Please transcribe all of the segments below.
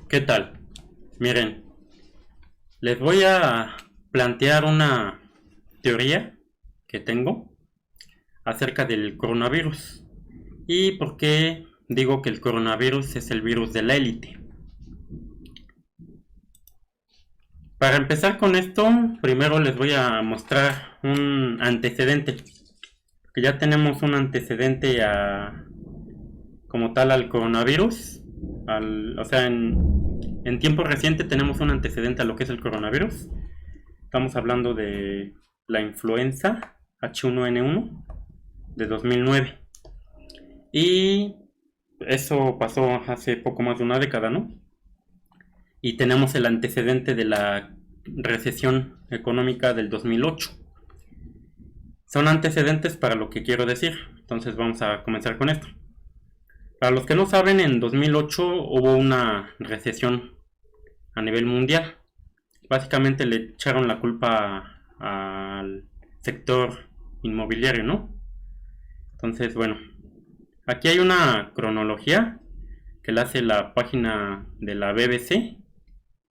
¿Qué tal? Miren, les voy a plantear una teoría que tengo acerca del coronavirus y por qué digo que el coronavirus es el virus de la élite. Para empezar con esto, primero les voy a mostrar un antecedente, que ya tenemos un antecedente como tal al coronavirus, o sea, en tiempo reciente tenemos un antecedente a lo que es el coronavirus. Estamos hablando de la influenza H1N1 de 2009. Y eso pasó hace poco más de una década, ¿no? Y tenemos el antecedente de la recesión económica del 2008. Son antecedentes para lo que quiero decir. Entonces vamos a comenzar con esto. Para los que no saben, en 2008 hubo una recesión a nivel mundial. Básicamente le echaron la culpa al sector inmobiliario, ¿no? Entonces, bueno, aquí hay una cronología que la hace la página de la BBC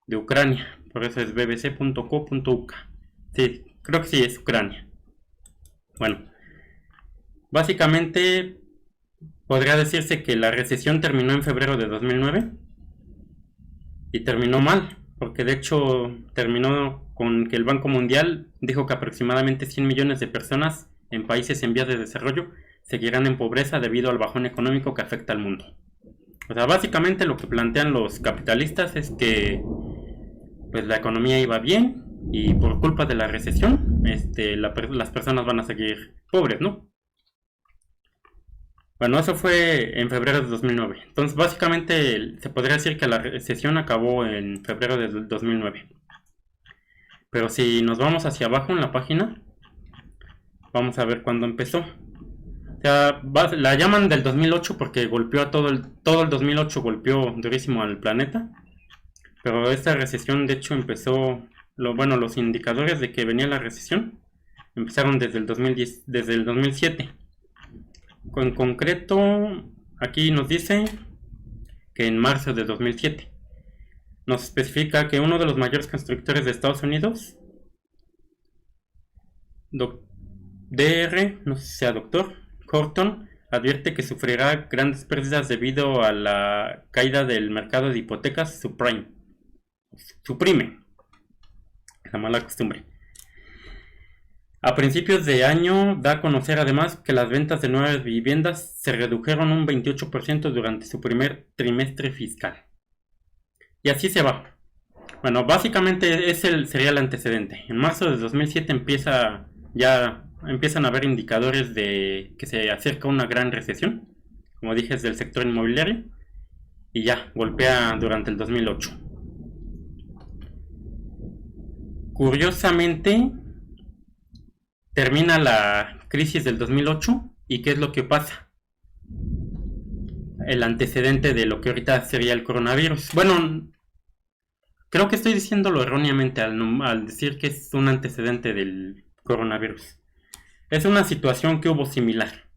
de Ucrania. Por eso es bbc.co.uk. Sí, creo que sí es Ucrania. Bueno, básicamente podría decirse que la recesión terminó en febrero de 2009 y terminó mal, porque de hecho terminó con que el Banco Mundial dijo que aproximadamente 100 millones de personas en países en vías de desarrollo seguirán en pobreza debido al bajón económico que afecta al mundo. O sea, básicamente lo que plantean los capitalistas es que pues la economía iba bien y por culpa de la recesión las personas van a seguir pobres, ¿no? Bueno, eso fue en febrero de 2009. Entonces, básicamente se podría decir que la recesión acabó en febrero de 2009. Pero si nos vamos hacia abajo en la página, vamos a ver cuándo empezó. O sea, la llaman del 2008 porque golpeó a todo el 2008, golpeó durísimo al planeta. Pero esta recesión, de hecho, empezó, los indicadores de que venía la recesión empezaron desde el 2010, desde el 2007. En concreto, aquí nos dice que en marzo de 2007 nos especifica que uno de los mayores constructores de Estados Unidos, no sé si sea doctor, Horton, advierte que sufrirá grandes pérdidas debido a la caída del mercado de hipotecas suprime, la mala costumbre. A principios de año da a conocer además que las ventas de nuevas viviendas se redujeron un 28% durante su primer trimestre fiscal. Y así se va. Bueno, básicamente sería el antecedente. En marzo de 2007 empiezan a haber indicadores de que se acerca una gran recesión, como dije, es del sector inmobiliario, y ya, golpea durante el 2008. Curiosamente, termina la crisis del 2008 y ¿qué es lo que pasa? El antecedente de lo que ahorita sería el coronavirus. Bueno, creo que estoy diciéndolo erróneamente al decir que es un antecedente del coronavirus. Es una situación que hubo similar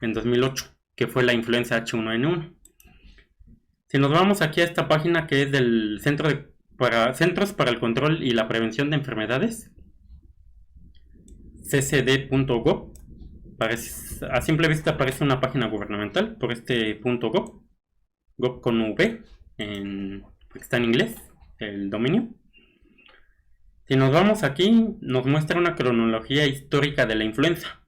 en 2008, que fue la influenza H1N1. Si nos vamos aquí a esta página que es del Centros para el Control y la Prevención de Enfermedades, ccd.gov, a simple vista parece una página gubernamental por este .gov, gov con v, está en inglés el dominio. Si nos vamos aquí, nos muestra una cronología histórica de la influenza.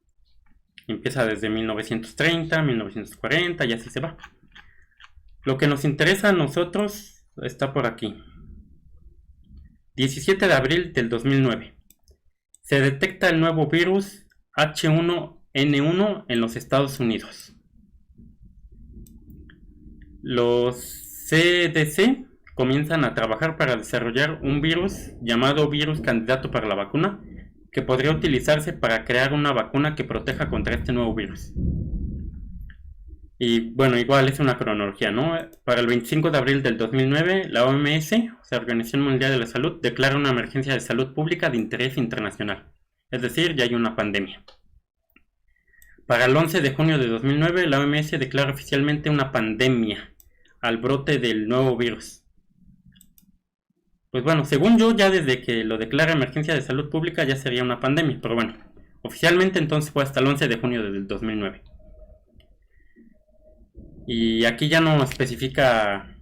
Empieza desde 1930, 1940 y así se va. Lo que nos interesa a nosotros está por aquí. 17 de abril del 2009. Se detecta el nuevo virus H1N1 en los Estados Unidos. Los CDC comienzan a trabajar para desarrollar un virus llamado virus candidato para la vacuna, que podría utilizarse para crear una vacuna que proteja contra este nuevo virus. Y bueno, igual es una cronología, ¿no? Para el 25 de abril del 2009, la OMS, o sea, Organización Mundial de la Salud, declara una emergencia de salud pública de interés internacional. Es decir, ya hay una pandemia. Para el 11 de junio de 2009, la OMS declara oficialmente una pandemia al brote del nuevo virus. Pues bueno, según yo, ya desde que lo declara emergencia de salud pública ya sería una pandemia, pero bueno, oficialmente entonces fue hasta el 11 de junio del 2009. Y aquí ya no especifica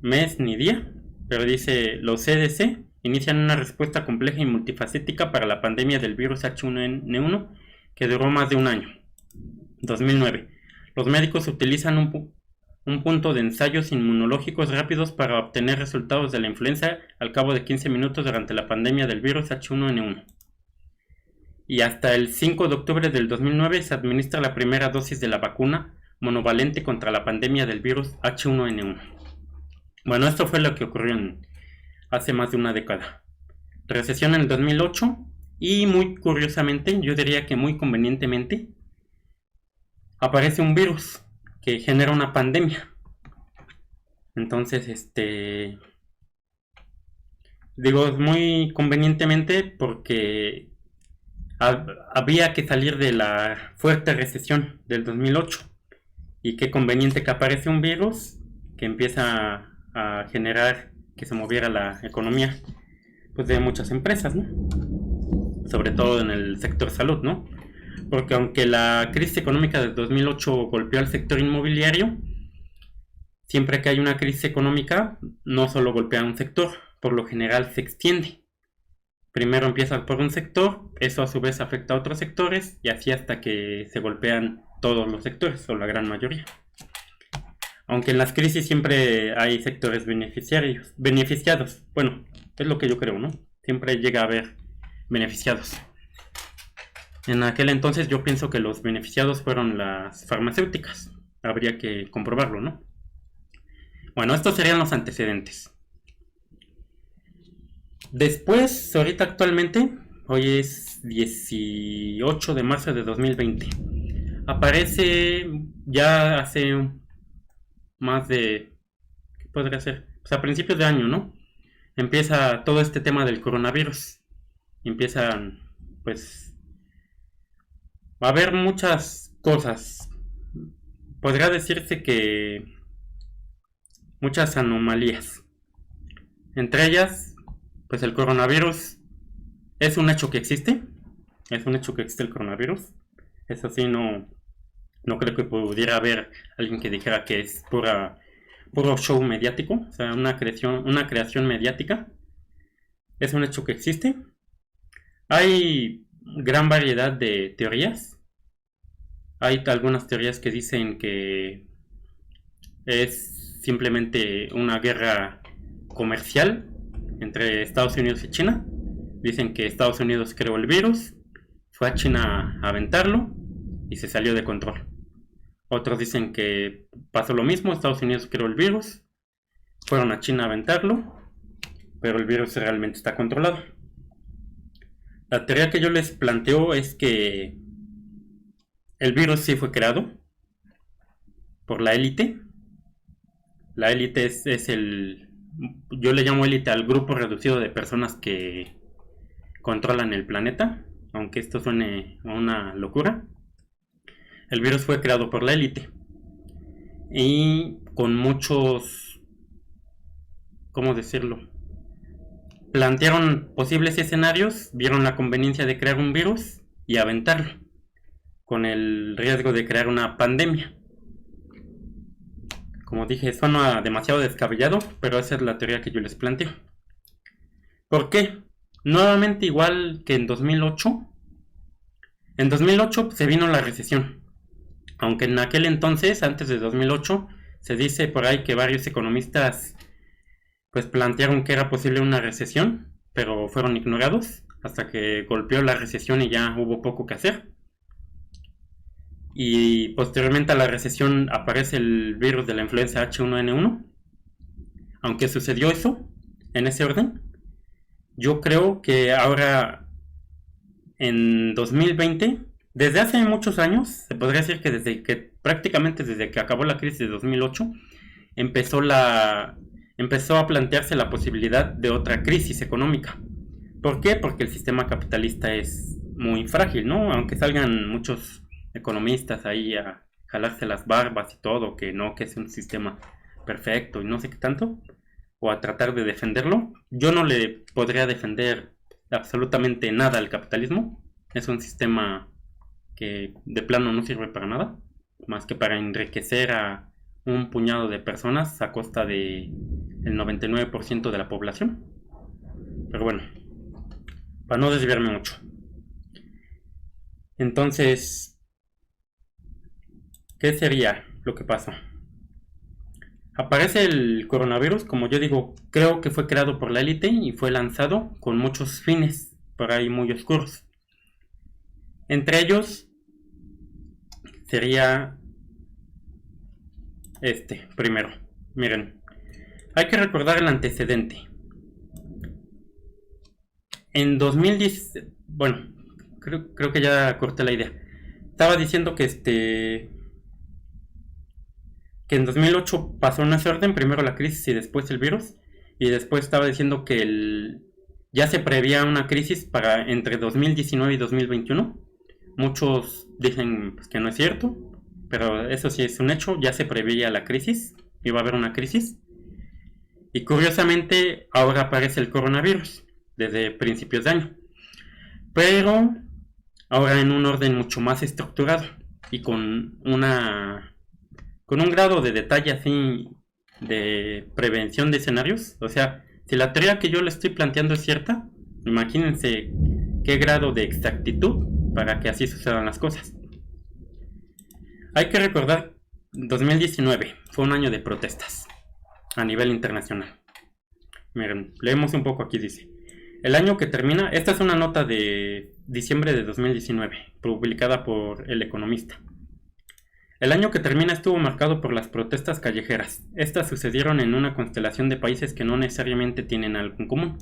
mes ni día, pero dice: los CDC inician una respuesta compleja y multifacética para la pandemia del virus H1N1 que duró más de un año. 2009. Los médicos utilizan un punto de ensayos inmunológicos rápidos para obtener resultados de la influenza al cabo de 15 minutos durante la pandemia del virus H1N1. Y hasta el 5 de octubre del 2009 se administra la primera dosis de la vacuna monovalente contra la pandemia del virus H1N1. Bueno, esto fue lo que ocurrió hace más de una década. Recesión en el 2008 y muy curiosamente, yo diría que muy convenientemente, aparece un virus que genera una pandemia. Entonces, digo muy convenientemente porque había que salir de la fuerte recesión del 2008. Y qué conveniente que aparece un virus que empieza a generar que se moviera la economía, pues, de muchas empresas, ¿no? Sobre todo en el sector salud, ¿no? Porque aunque la crisis económica del 2008 golpeó al sector inmobiliario, siempre que hay una crisis económica no solo golpea a un sector, por lo general se extiende. Primero empieza por un sector, eso a su vez afecta a otros sectores y así hasta que se golpean todos los sectores o la gran mayoría. Aunque en las crisis siempre hay sectores beneficiados. Bueno, es lo que yo creo, ¿no? Siempre llega a haber beneficiados. En aquel entonces yo pienso que los beneficiados fueron las farmacéuticas. Habría que comprobarlo, ¿no? Bueno, estos serían los antecedentes. Después, ahorita actualmente, hoy es 18 de marzo de 2020. Aparece ya hace más de... ¿Qué podría ser? Pues a principios de año, ¿no? Empieza todo este tema del coronavirus. Empiezan, pues, a haber muchas cosas. Podría decirse que muchas anomalías. Entre ellas, pues el coronavirus es un hecho que existe. Es un hecho que existe el coronavirus. Eso sí, no creo que pudiera haber alguien que dijera que es puro show mediático. O sea, una creación mediática. Es un hecho que existe. Hay gran variedad de teorías. Hay algunas teorías que dicen que es simplemente una guerra comercial entre Estados Unidos y China. Dicen que Estados Unidos creó el virus, fue a China a aventarlo y se salió de control. Otros dicen que pasó lo mismo, Estados Unidos creó el virus, fueron a China a aventarlo, pero el virus realmente está controlado. La teoría que yo les planteo es que el virus sí fue creado por la élite. La élite es el... Yo le llamo élite al grupo reducido de personas que controlan el planeta, aunque esto suene a una locura. El virus fue creado por la élite y con muchos... ¿Cómo decirlo? Plantearon posibles escenarios, vieron la conveniencia de crear un virus y aventarlo, con el riesgo de crear una pandemia. Como dije, suena demasiado descabellado, pero esa es la teoría que yo les planteo. ¿Por qué? Nuevamente, igual que en 2008. En 2008 se vino la recesión. Aunque en aquel entonces, antes de 2008, se dice por ahí que varios economistas pues plantearon que era posible una recesión, pero fueron ignorados hasta que golpeó la recesión y ya hubo poco que hacer. Y posteriormente a la recesión aparece el virus de la influenza H1N1. Aunque sucedió eso, en ese orden, yo creo que ahora en 2020, desde hace muchos años, se podría decir que desde que prácticamente desde que acabó la crisis de 2008, empezó a plantearse la posibilidad de otra crisis económica. ¿Por qué? Porque el sistema capitalista es muy frágil, ¿no? Aunque salgan muchos economistas ahí a jalarse las barbas y todo, que no, que es un sistema perfecto y no sé qué tanto, o a tratar de defenderlo, yo no le podría defender absolutamente nada al capitalismo. Es un sistema que de plano no sirve para nada, más que para enriquecer a un puñado de personas a costa de el 99% de la población. Pero bueno, para no desviarme mucho. Entonces, ¿qué sería lo que pasa? Aparece el coronavirus, como yo digo, creo que fue creado por la élite y fue lanzado con muchos fines por ahí muy oscuros. Entre ellos sería primero. Miren, hay que recordar el antecedente. En 2010, bueno, creo que ya corté la idea. Estaba diciendo que en 2008 pasó en ese orden, primero la crisis y después el virus, y después estaba diciendo que ya se preveía una crisis para entre 2019 y 2021. Muchos dicen pues, que no es cierto, pero eso sí es un hecho, ya se preveía la crisis, iba a haber una crisis. Y curiosamente ahora aparece el coronavirus, desde principios de año. Pero ahora en un orden mucho más estructurado y con un grado de detalle así de prevención de escenarios. O sea, si la teoría que yo le estoy planteando es cierta, imagínense qué grado de exactitud para que así sucedan las cosas. Hay que recordar, 2019 fue un año de protestas a nivel internacional. Miren, leemos un poco aquí, dice. El año que termina, esta es una nota de diciembre de 2019, publicada por El Economista. El año que termina estuvo marcado por las protestas callejeras. Estas sucedieron en una constelación de países que no necesariamente tienen algo en común.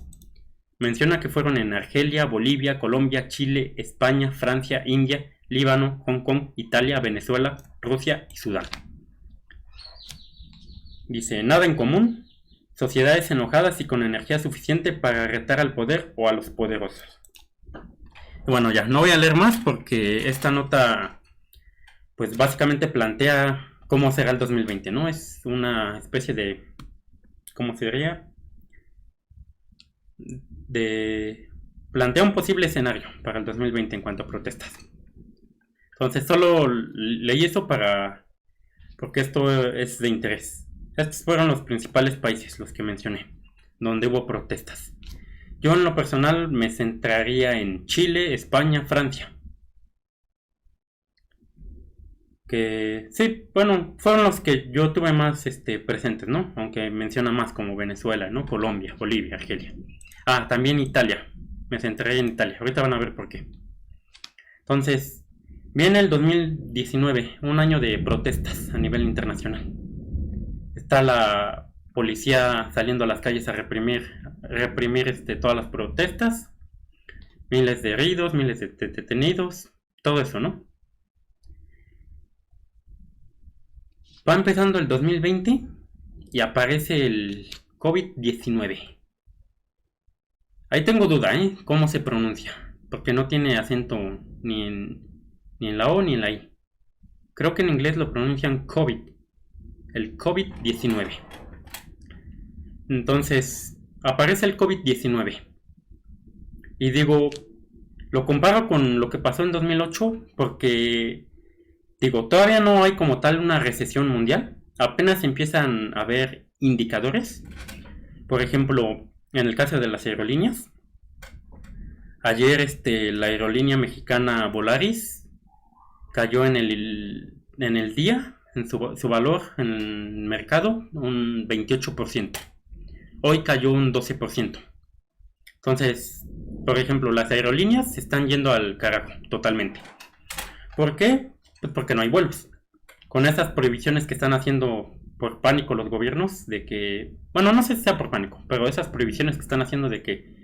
Menciona que fueron en Argelia, Bolivia, Colombia, Chile, España, Francia, India, Líbano, Hong Kong, Italia, Venezuela, Rusia y Sudán. Dice, nada en común, sociedades enojadas y con energía suficiente para retar al poder o a los poderosos. Bueno, ya, no voy a leer más porque esta nota pues básicamente plantea cómo será el 2020, ¿no? Es una especie de, ¿cómo se diría? Plantea un posible escenario para el 2020 en cuanto a protestas. Entonces solo leí eso porque esto es de interés. Estos fueron los principales países, los que mencioné, donde hubo protestas. Yo en lo personal me centraría en Chile, España, Francia. Que sí, bueno, fueron los que yo tuve más presentes, ¿no? Aunque menciona más como Venezuela, ¿no? Colombia, Bolivia, Argelia. Ah, también Italia. Me centré en Italia. Ahorita van a ver por qué. Entonces, viene el 2019, un año de protestas a nivel internacional. Está la policía saliendo a las calles a reprimir todas las protestas. Miles de heridos, miles de detenidos, todo eso, ¿no? Va empezando el 2020 y aparece el COVID-19. Ahí tengo duda, ¿Cómo se pronuncia? Porque no tiene acento ni en la O ni en la I. Creo que en inglés lo pronuncian COVID. El COVID-19. Entonces, aparece el COVID-19. Y digo, lo comparo con lo que pasó en 2008 porque, digo, todavía no hay como tal una recesión mundial. Apenas empiezan a haber indicadores. Por ejemplo, en el caso de las aerolíneas. Ayer la aerolínea mexicana Volaris cayó en el día, en su valor en el mercado, un 28%. Hoy cayó un 12%. Entonces, por ejemplo, las aerolíneas se están yendo al carajo totalmente. ¿Por qué? Pues porque no hay vuelos. Con esas prohibiciones que están haciendo por pánico los gobiernos, de que, bueno, no sé si sea por pánico, pero esas prohibiciones que están haciendo de que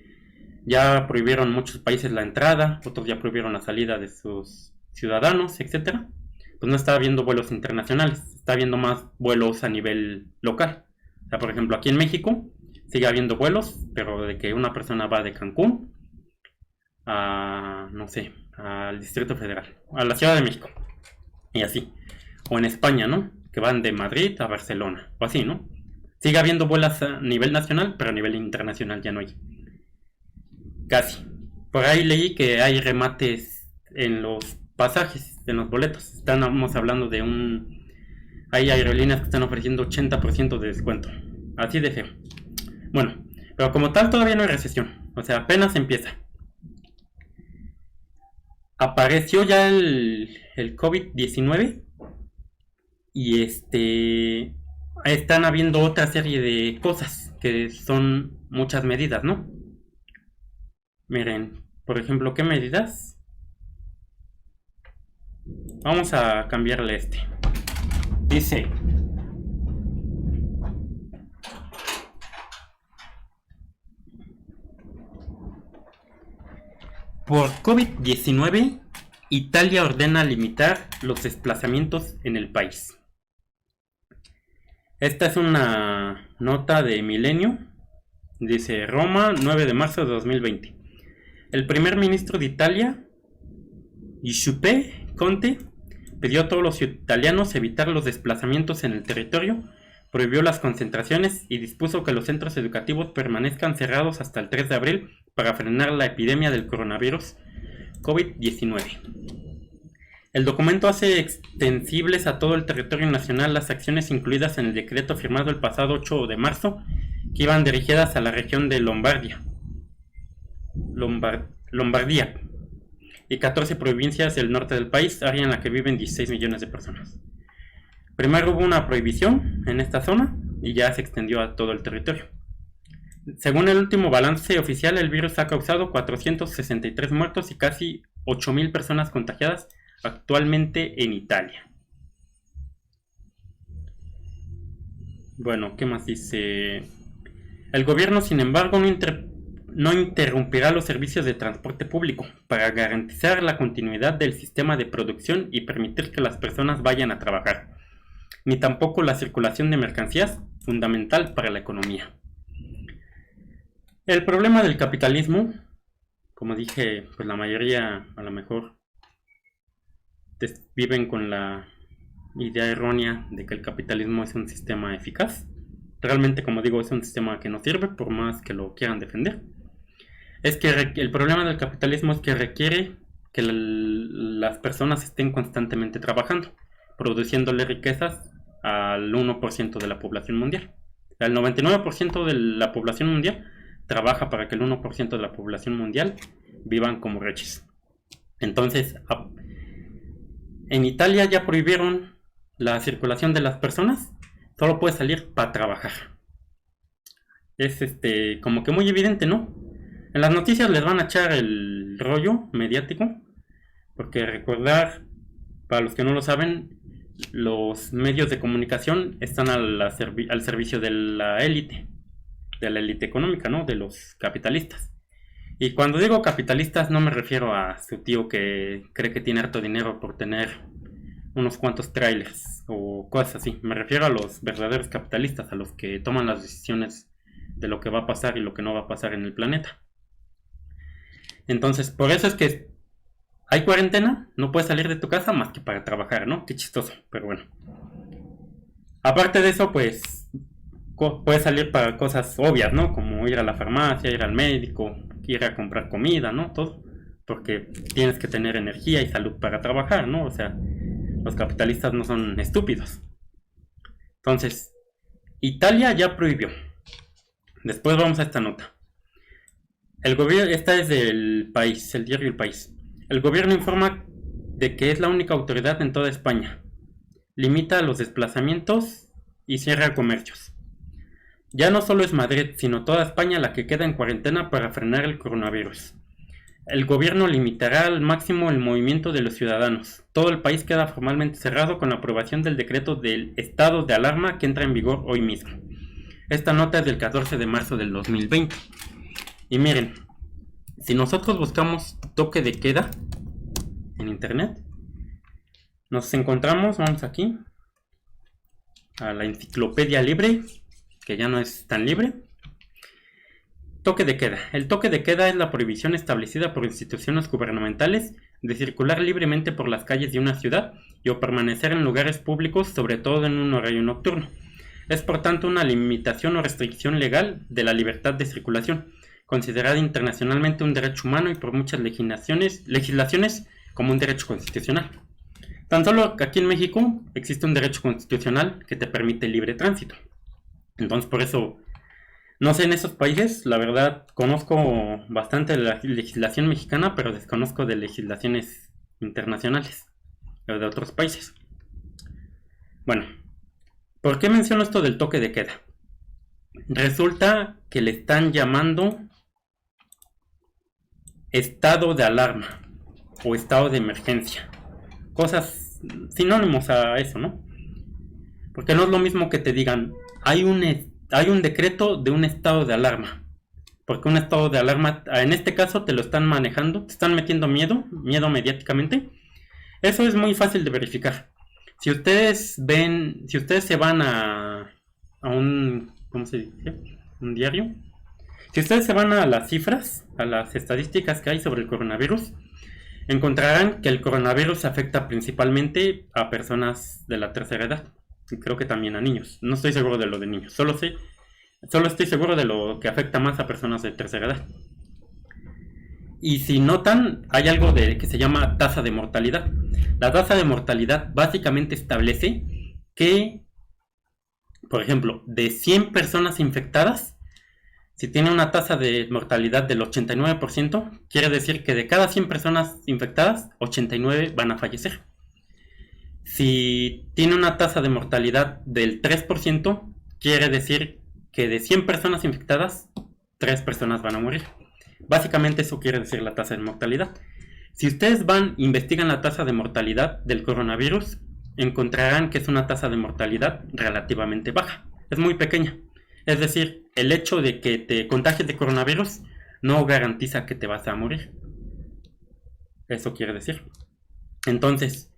ya prohibieron muchos países la entrada, otros ya prohibieron la salida de sus ciudadanos, etcétera. pues no está habiendo vuelos internacionales, está habiendo más vuelos a nivel local. O sea, por ejemplo, aquí en México sigue habiendo vuelos, pero de que una persona va de Cancún a, no sé, al Distrito Federal, a la Ciudad de México, y así. O en España, ¿no? Que van de Madrid a Barcelona, o así, ¿no? Sigue habiendo vuelos a nivel nacional, pero a nivel internacional ya no hay. Casi. Por ahí leí que hay remates en los pasajes, en los boletos. Estamos hablando de un... Hay aerolíneas que están ofreciendo 80% de descuento. Así de feo. Bueno, pero como tal todavía no hay recesión. O sea, apenas empieza. Apareció ya el COVID-19 y están habiendo otra serie de cosas que son muchas medidas, ¿no? Miren, por ejemplo, ¿qué medidas? Vamos a cambiarle Dice, por COVID-19, Italia ordena limitar los desplazamientos en el país. Esta es una nota de Milenio. Dice, Roma, 9 de marzo de 2020. El primer ministro de Italia, Giuseppe Conte, pidió a todos los italianos evitar los desplazamientos en el territorio, prohibió las concentraciones y dispuso que los centros educativos permanezcan cerrados hasta el 3 de abril para frenar la epidemia del coronavirus COVID-19. El documento hace extensibles a todo el territorio nacional las acciones incluidas en el decreto firmado el pasado 8 de marzo, que iban dirigidas a la región de Lombardía y 14 provincias del norte del país, área en la que viven 16 millones de personas. Primero hubo una prohibición en esta zona y ya se extendió a todo el territorio. Según el último balance oficial, el virus ha causado 463 muertos y casi 8.000 personas contagiadas actualmente en Italia. Bueno, ¿qué más dice? El gobierno, sin embargo, no interrumpirá los servicios de transporte público para garantizar la continuidad del sistema de producción y permitir que las personas vayan a trabajar, ni tampoco la circulación de mercancías, fundamental para la economía. El problema del capitalismo, como dije, pues la mayoría a lo mejor viven con la idea errónea de que el capitalismo es un sistema eficaz. Realmente, como digo, es un sistema que no sirve por más que lo quieran defender. Es que el problema del capitalismo es que requiere que las personas estén constantemente trabajando, produciéndole riquezas al 1% de la población mundial. El 99% de la población mundial trabaja para que el 1% de la población mundial vivan como reyes. Entonces, en Italia ya prohibieron la circulación de las personas, solo puedes salir para trabajar. Es como que muy evidente, ¿no? En las noticias les van a echar el rollo mediático, porque recordar, para los que no lo saben, los medios de comunicación están al servicio de la élite económica, ¿no? De los capitalistas. Y cuando digo capitalistas no me refiero a su tío que cree que tiene harto dinero por tener unos cuantos trailers o cosas así. Me refiero a los verdaderos capitalistas, a los que toman las decisiones de lo que va a pasar y lo que no va a pasar en el planeta. Entonces, por eso es que hay cuarentena, no puedes salir de tu casa más que para trabajar, ¿no? Qué chistoso, pero bueno. Aparte de eso, pues puedes salir para cosas obvias, ¿no? Como ir a la farmacia, ir al médico, ir a comprar comida, ¿no? Todo. Porque tienes que tener energía y salud para trabajar, ¿no? O sea, los capitalistas no son estúpidos. Entonces, Italia ya prohibió. Después vamos a esta nota. El gobierno, esta es del país, el diario El País. El gobierno informa de que es la única autoridad en toda España. Limita los desplazamientos y cierra comercios. Ya no solo es Madrid, sino toda España la que queda en cuarentena para frenar el coronavirus. El gobierno limitará al máximo el movimiento de los ciudadanos. Todo el país queda formalmente cerrado con la aprobación del decreto del estado de alarma que entra en vigor hoy mismo. Esta nota es del 14 de marzo del 2020. Y miren, si nosotros buscamos toque de queda en internet, Nos encontramos, vamos aquí, a la enciclopedia libre, que ya no es tan libre. Toque de queda. El toque de queda es la prohibición establecida por instituciones gubernamentales de circular libremente por las calles de una ciudad y o permanecer en lugares públicos, sobre todo en un horario nocturno. Es por tanto una limitación o restricción legal de la libertad de circulación, considerada internacionalmente un derecho humano y por muchas legislaciones como un derecho constitucional. Tan solo aquí en México existe un derecho constitucional que te permite el libre tránsito. Entonces por eso, no sé en esos países, la verdad conozco bastante de la legislación mexicana, pero desconozco de legislaciones internacionales o de otros países. Bueno, ¿por qué menciono esto del toque de queda? Resulta que le están llamando estado de alarma o estado de emergencia. Cosas sinónimos a eso, ¿no? Porque no es lo mismo que te digan, hay un decreto de un estado de alarma. Porque un estado de alarma, en este caso te lo están manejando, te están metiendo miedo mediáticamente. Eso es muy fácil de verificar. Si ustedes se van a un, ¿cómo se dice? Un diario. Si ustedes se van a las cifras, a las estadísticas que hay sobre el coronavirus, encontrarán que el coronavirus afecta principalmente a personas de la tercera edad. Y creo que también a niños. No estoy seguro de lo de niños. Solo estoy seguro de lo que afecta más a personas de tercera edad. Y si notan, hay algo que se llama tasa de mortalidad. La tasa de mortalidad básicamente establece que, por ejemplo, de 100 personas infectadas, si tiene una tasa de mortalidad del 89%, quiere decir que de cada 100 personas infectadas, 89 van a fallecer. Si tiene una tasa de mortalidad del 3%, quiere decir que de 100 personas infectadas, 3 personas van a morir. Básicamente eso quiere decir la tasa de mortalidad. Si ustedes investigan la tasa de mortalidad del coronavirus, encontrarán que es una tasa de mortalidad relativamente baja. Es muy pequeña. Es decir, el hecho de que te contagies de coronavirus no garantiza que te vas a morir. Eso quiere decir. Entonces,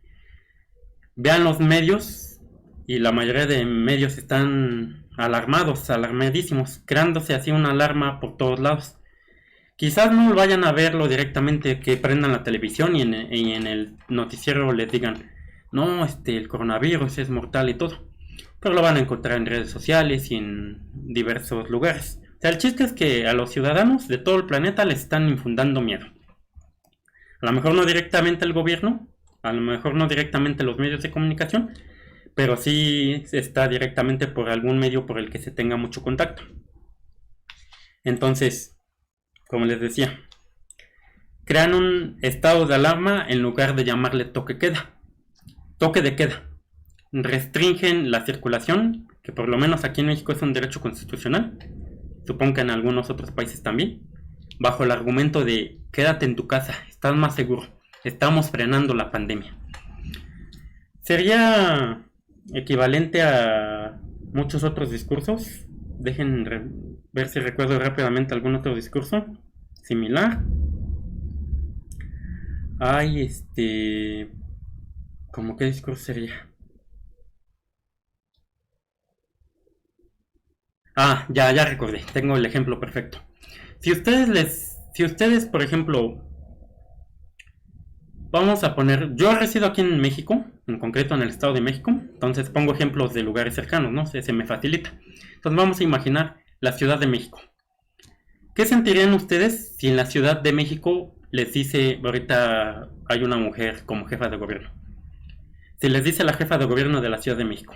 vean los medios, y la mayoría de medios están alarmadísimos, creándose así una alarma por todos lados. Quizás no vayan a verlo directamente, que prendan la televisión y en el noticiero les digan, no, el coronavirus es mortal y todo. Pero lo van a encontrar en redes sociales y en diversos lugares. O sea, el chiste es que a los ciudadanos de todo el planeta les están infundando miedo. A lo mejor no directamente el gobierno, a lo mejor no directamente los medios de comunicación, pero sí está directamente por algún medio por el que se tenga mucho contacto. Entonces, como les decía, crean un estado de alarma en lugar de llamarle toque de queda. Restringen la circulación, que por lo menos aquí en México es un derecho constitucional, supongo que en algunos otros países también, bajo el argumento de quédate en tu casa, estás más seguro, estamos frenando la pandemia. Sería equivalente a muchos otros discursos. Dejen ver si recuerdo rápidamente algún otro discurso similar. Hay ¿cómo qué discurso sería? Ya recordé, tengo el ejemplo perfecto. Si ustedes, por ejemplo, vamos a poner, yo resido aquí en México, en concreto en el Estado de México, entonces pongo ejemplos de lugares cercanos, ¿no? Se me facilita. Entonces vamos a imaginar la Ciudad de México. ¿Qué sentirían ustedes si en la Ciudad de México les dice, ahorita hay una mujer como jefa de gobierno? Si les dice la jefa de gobierno de la Ciudad de México,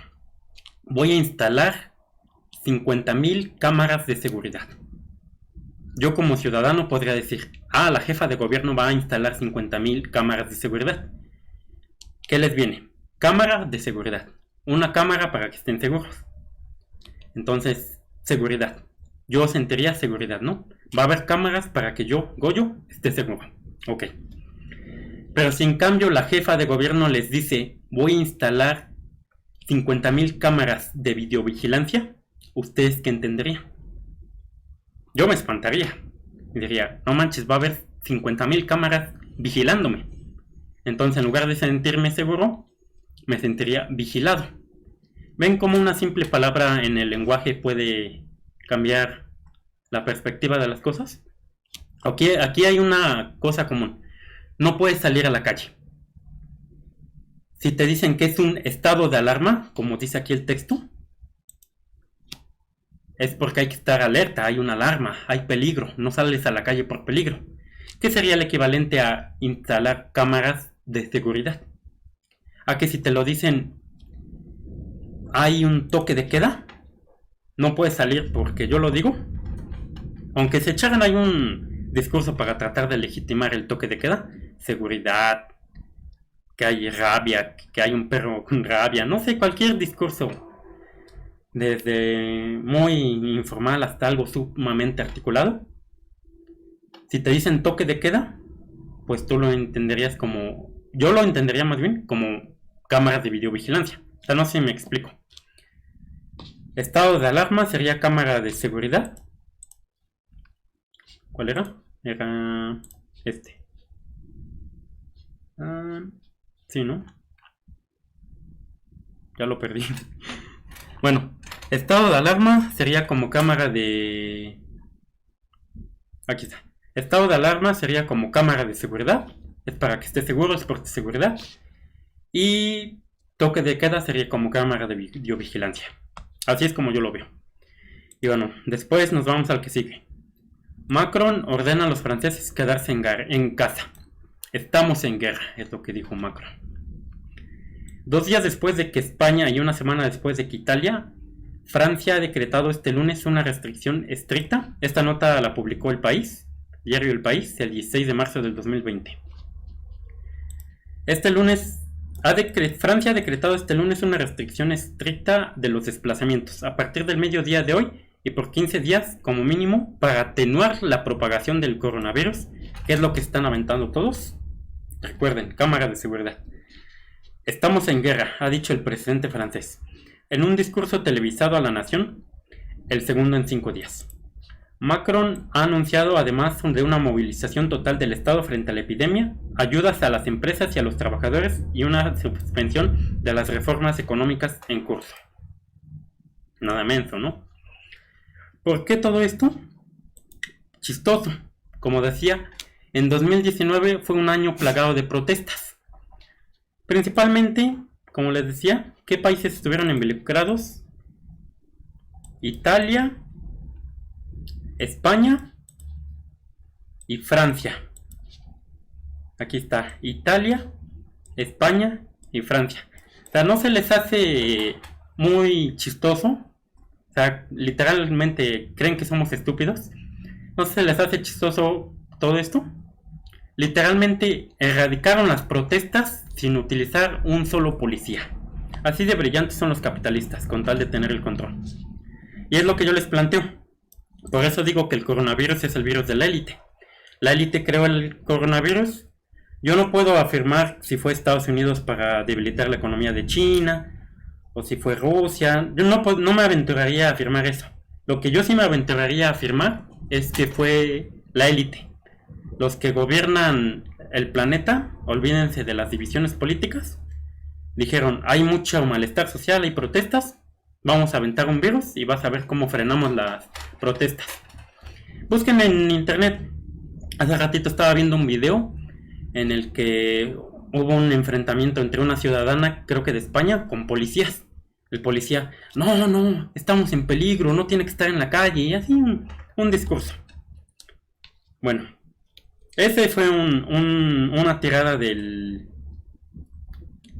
voy a instalar 50,000 cámaras de seguridad. Yo como ciudadano podría decir, la jefa de gobierno va a instalar 50,000 cámaras de seguridad. ¿Qué les viene? Cámara de seguridad. Una cámara para que estén seguros. Entonces, seguridad. Yo sentiría seguridad, ¿no? Va a haber cámaras para que yo, Goyo, esté seguro. Ok. Pero si en cambio la jefa de gobierno les dice, voy a instalar 50,000 cámaras de videovigilancia, ¿ustedes qué entenderían? Yo me espantaría. Diría, no manches, va a haber 50,000 cámaras vigilándome. Entonces, en lugar de sentirme seguro, me sentiría vigilado. ¿Ven cómo una simple palabra en el lenguaje puede cambiar la perspectiva de las cosas? Aquí hay una cosa común. No puedes salir a la calle. Si te dicen que es un estado de alarma, como dice aquí el texto, es porque hay que estar alerta, hay una alarma, hay peligro, no sales a la calle por peligro. ¿Qué sería el equivalente a instalar cámaras de seguridad? A que si te lo dicen, hay un toque de queda, no puedes salir porque yo lo digo. Aunque se echaran ahí un discurso para tratar de legitimar el toque de queda, seguridad, que hay rabia, que hay un perro con rabia, no sé, cualquier discurso, desde muy informal hasta algo sumamente articulado. Si te dicen toque de queda, pues tú lo entenderías como, yo lo entendería más bien como cámaras de videovigilancia. O sea, no sé si me explico. Estado de alarma sería cámara de seguridad. ¿Cuál era? Era este. Sí, ¿no? Ya lo perdí. Bueno, estado de alarma sería como cámara de... Aquí está. Estado de alarma sería como cámara de seguridad. Es para que esté seguro, es por seguridad. Y toque de queda sería como cámara de videovigilancia. Así es como yo lo veo. Y bueno, después nos vamos al que sigue. Macron ordena a los franceses quedarse en casa. Estamos en guerra, es lo que dijo Macron. 2 días después de que España y una semana después de que Italia, Francia ha decretado este lunes una restricción estricta. Esta nota la publicó El País, diario El País, el 16 de marzo del 2020. Este lunes, Francia ha decretado este lunes una restricción estricta de los desplazamientos a partir del mediodía de hoy y por 15 días como mínimo para atenuar la propagación del coronavirus, que es lo que están aventando todos. Recuerden, cámara de seguridad. Estamos en guerra, ha dicho el presidente francés, en un discurso televisado a la nación, el segundo en 5 días. Macron ha anunciado, además de una movilización total del Estado frente a la epidemia, ayudas a las empresas y a los trabajadores y una suspensión de las reformas económicas en curso. Nada menso, ¿no? ¿Por qué todo esto? Chistoso. Como decía, en 2019 fue un año plagado de protestas. Principalmente, como les decía, ¿qué países estuvieron involucrados? Italia, España y Francia. Aquí está, Italia, España y Francia. O sea, no se les hace muy chistoso. O sea, literalmente creen que somos estúpidos. No se les hace chistoso todo esto. Literalmente erradicaron las protestas sin utilizar un solo policía. Así de brillantes son los capitalistas con tal de tener el control. Y es lo que yo les planteo. Por eso digo que el coronavirus es el virus de la élite. La élite creó el coronavirus. Yo no puedo afirmar si fue Estados Unidos para debilitar la economía de China o si fue Rusia. Yo no me aventuraría a afirmar eso. Lo que yo sí me aventuraría a afirmar es que fue la élite. Los que gobiernan el planeta, olvídense de las divisiones políticas, dijeron, hay mucho malestar social, hay protestas, vamos a aventar un virus y vas a ver cómo frenamos las protestas. Busquen en internet. Hace ratito estaba viendo un video en el que hubo un enfrentamiento entre una ciudadana, creo que de España, con policías. El policía, no, estamos en peligro, no tiene que estar en la calle, y así un discurso. Bueno, ese fue una tirada del...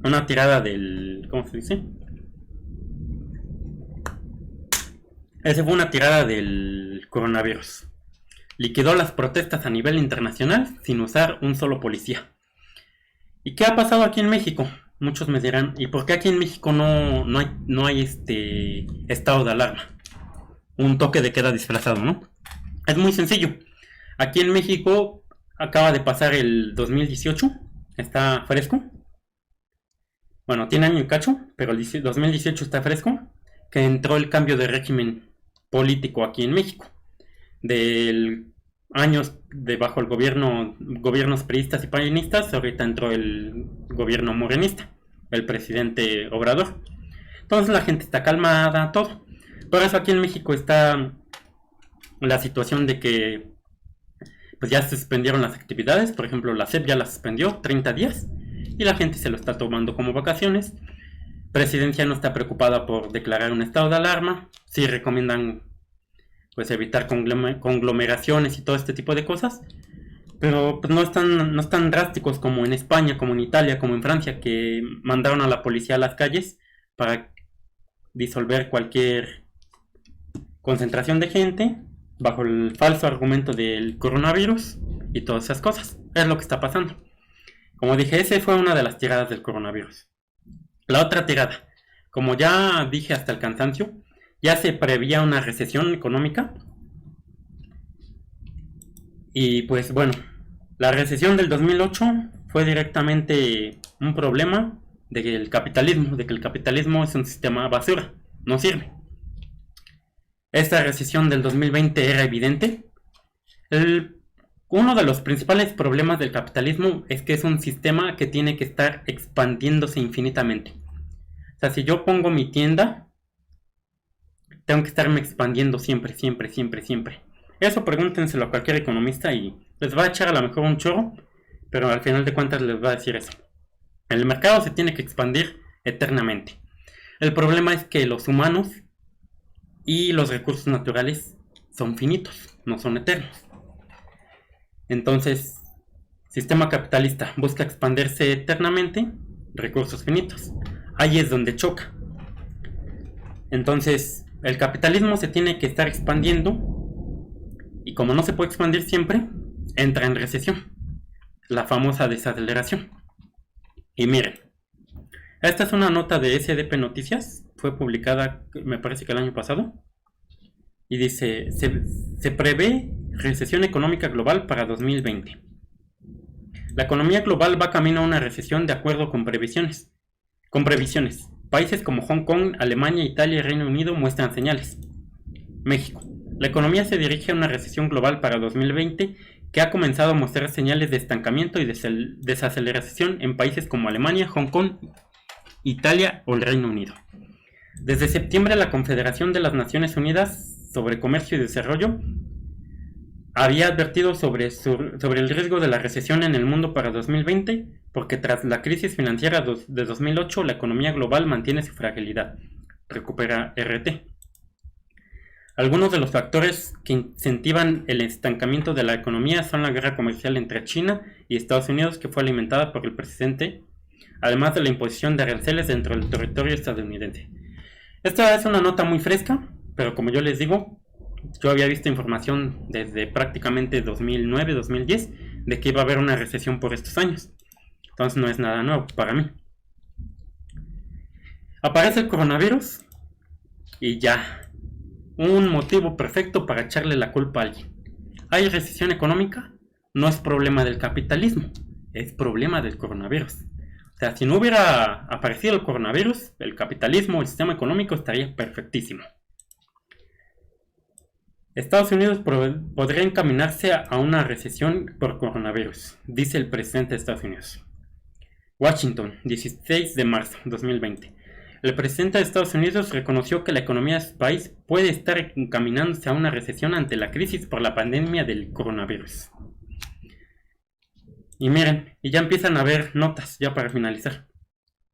¿Cómo se dice? Esa fue una tirada del coronavirus. Liquidó las protestas a nivel internacional sin usar un solo policía. ¿Y qué ha pasado aquí en México? Muchos me dirán, ¿y por qué aquí en México no hay estado de alarma? Un toque de queda disfrazado, ¿no? Es muy sencillo. Aquí en México acaba de pasar el 2018, está fresco. Bueno, tiene año y cacho, pero el 2018 está fresco, que entró el cambio de régimen político aquí en México. Del años bajo el gobiernos priistas y panistas, ahorita entró el gobierno morenista. el presidente Obrador. Entonces la gente está calmada, todo. Por eso aquí en México está la situación de que pues ya se suspendieron las actividades. Por ejemplo, la SEP ya las suspendió 30 días y la gente se lo está tomando como vacaciones. Presidencia no está preocupada por declarar un estado de alarma. Sí recomiendan pues evitar conglomeraciones y todo este tipo de cosas. Pero pues no están drásticos como en España, como en Italia, como en Francia, que mandaron a la policía a las calles para disolver cualquier concentración de gente bajo el falso argumento del coronavirus y todas esas cosas. Es lo que está pasando. Como dije, esa fue una de las tiradas del coronavirus. La otra tirada, como ya dije hasta el cansancio, ya se preveía una recesión económica. Y pues bueno, la recesión del 2008 fue directamente un problema de que el capitalismo es un sistema basura, no sirve. Esta recesión del 2020 era evidente. Uno de los principales problemas del capitalismo es que es un sistema que tiene que estar expandiéndose infinitamente. O sea, si yo pongo mi tienda, tengo que estarme expandiendo siempre. Eso pregúntenselo a cualquier economista y les va a echar a lo mejor un chorro, pero al final de cuentas les va a decir eso. El mercado se tiene que expandir eternamente. El problema es que los humanos y los recursos naturales son finitos, no son eternos. Entonces, sistema capitalista busca expandirse eternamente, recursos finitos. Ahí es donde choca. Entonces, el capitalismo se tiene que estar expandiendo y como no se puede expandir siempre, entra en recesión. La famosa desaceleración. Y miren, esta es una nota de SDP Noticias, fue publicada me parece que el año pasado, y dice, se prevé recesión económica global para 2020. La economía global va camino a una recesión de acuerdo con previsiones. Países como Hong Kong, Alemania, Italia y Reino Unido muestran señales. México. La economía se dirige a una recesión global para 2020 que ha comenzado a mostrar señales de estancamiento y desaceleración en países como Alemania, Hong Kong, Italia o el Reino Unido. Desde septiembre, la Confederación de las Naciones Unidas sobre Comercio y Desarrollo había advertido sobre el riesgo de la recesión en el mundo para 2020, porque tras la crisis financiera de 2008, la economía global mantiene su fragilidad. Recupera RT. Algunos de los factores que incentivan el estancamiento de la economía son la guerra comercial entre China y Estados Unidos, que fue alimentada por el presidente, además de la imposición de aranceles dentro del territorio estadounidense. Esta es una nota muy fresca, pero como yo les digo, yo había visto información desde prácticamente 2009-2010 de que iba a haber una recesión por estos años. Entonces no es nada nuevo para mí. Aparece el coronavirus y ya. Un motivo perfecto para echarle la culpa a alguien. ¿Hay recesión económica? No es problema del capitalismo, es problema del coronavirus. O sea, si no hubiera aparecido el coronavirus, el capitalismo, el sistema económico estaría perfectísimo. Estados Unidos podría encaminarse a una recesión por coronavirus, dice el presidente de Estados Unidos. Washington, 16 de marzo 2020. El presidente de Estados Unidos reconoció que la economía de su país puede estar encaminándose a una recesión ante la crisis por la pandemia del coronavirus. Y miren, y ya empiezan a haber notas, ya para finalizar.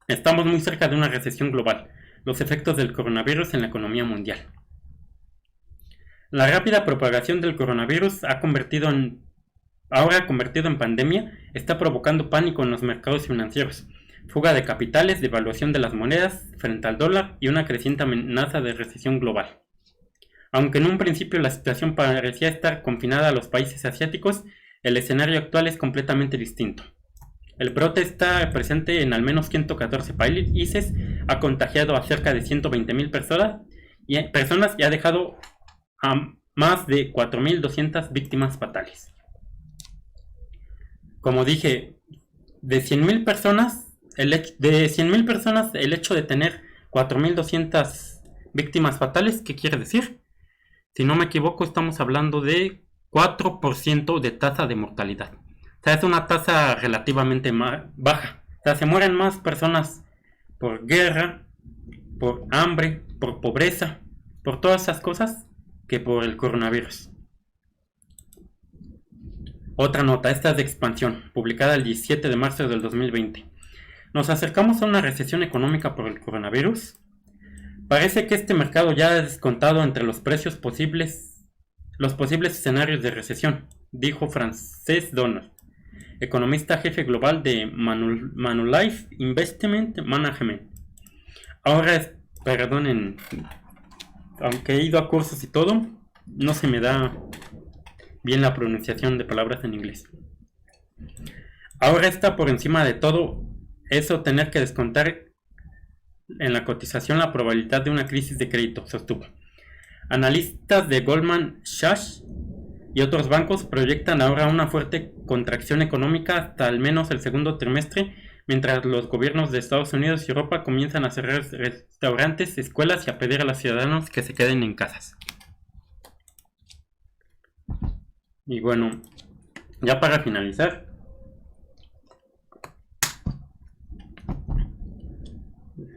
Estamos muy cerca de una recesión global, los efectos del coronavirus en la economía mundial. La rápida propagación del coronavirus ahora convertido en pandemia, está provocando pánico en los mercados financieros, fuga de capitales, devaluación de las monedas frente al dólar y una creciente amenaza de recesión global. Aunque en un principio la situación parecía estar confinada a los países asiáticos, el escenario actual es completamente distinto. El brote está presente en al menos 114 países, ha contagiado a cerca de 120,000 personas y ha dejado a más de 4,200 víctimas fatales. Como dije, de 100,000 personas, el hecho de tener 4,200 víctimas fatales, ¿qué quiere decir? Si no me equivoco, estamos hablando de 4% de tasa de mortalidad. O sea, es una tasa relativamente baja. O sea, se mueren más personas por guerra, por hambre, por pobreza, por todas esas cosas que por el coronavirus. Otra nota, esta es de expansión, publicada el 17 de marzo del 2020. ¿Nos acercamos a una recesión económica por el coronavirus? Parece que este mercado ya ha descontado entre los posibles escenarios de recesión, dijo Frances Donald, economista jefe global de Manulife Investment Management. Ahora, perdonen, aunque he ido a cursos y todo, no se me da bien la pronunciación de palabras en inglés. Ahora está por encima de todo eso tener que descontar en la cotización la probabilidad de una crisis de crédito, sostuvo. Analistas de Goldman Sachs y otros bancos proyectan ahora una fuerte contracción económica hasta al menos el segundo trimestre, mientras los gobiernos de Estados Unidos y Europa comienzan a cerrar restaurantes, escuelas y a pedir a los ciudadanos que se queden en casas. Y bueno, ya para finalizar,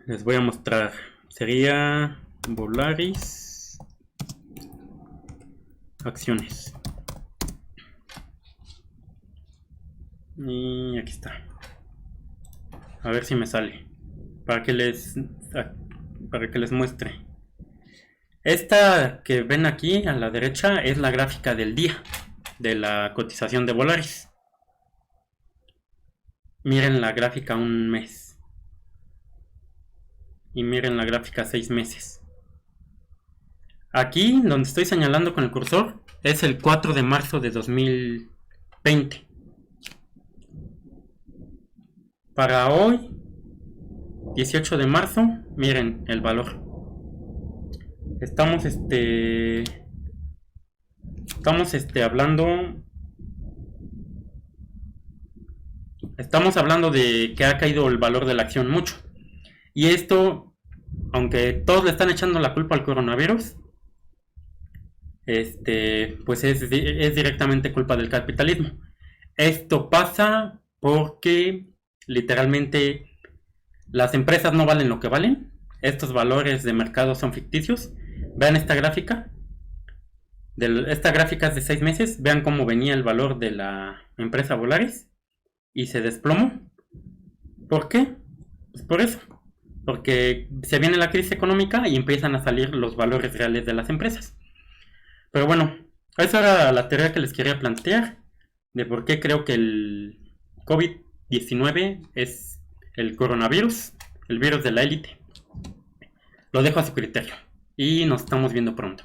les voy a mostrar. Sería Volaris acciones. Y aquí está. A ver si me sale. Para que les muestre. Esta que ven aquí a la derecha es la gráfica del día de la cotización de Volaris. Miren la gráfica un mes. Y miren la gráfica 6 meses. Aquí, donde estoy señalando con el cursor, es el 4 de marzo de 2020. Para hoy, 18 de marzo, miren el valor. Estamos hablando de que ha caído el valor de la acción mucho. Y esto, aunque todos le están echando la culpa al coronavirus, pues es directamente culpa del capitalismo. Esto pasa porque literalmente las empresas no valen lo que valen. Estos valores de mercado son ficticios. Vean esta gráfica. Esta gráfica es de 6 meses. Vean cómo venía el valor de la empresa Volaris y se desplomó. ¿Por qué? Pues por eso. Porque se viene la crisis económica y empiezan a salir los valores reales de las empresas. Pero bueno, esa era la teoría que les quería plantear de por qué creo que el COVID-19 es el coronavirus, el virus de la élite. Lo dejo a su criterio y nos estamos viendo pronto.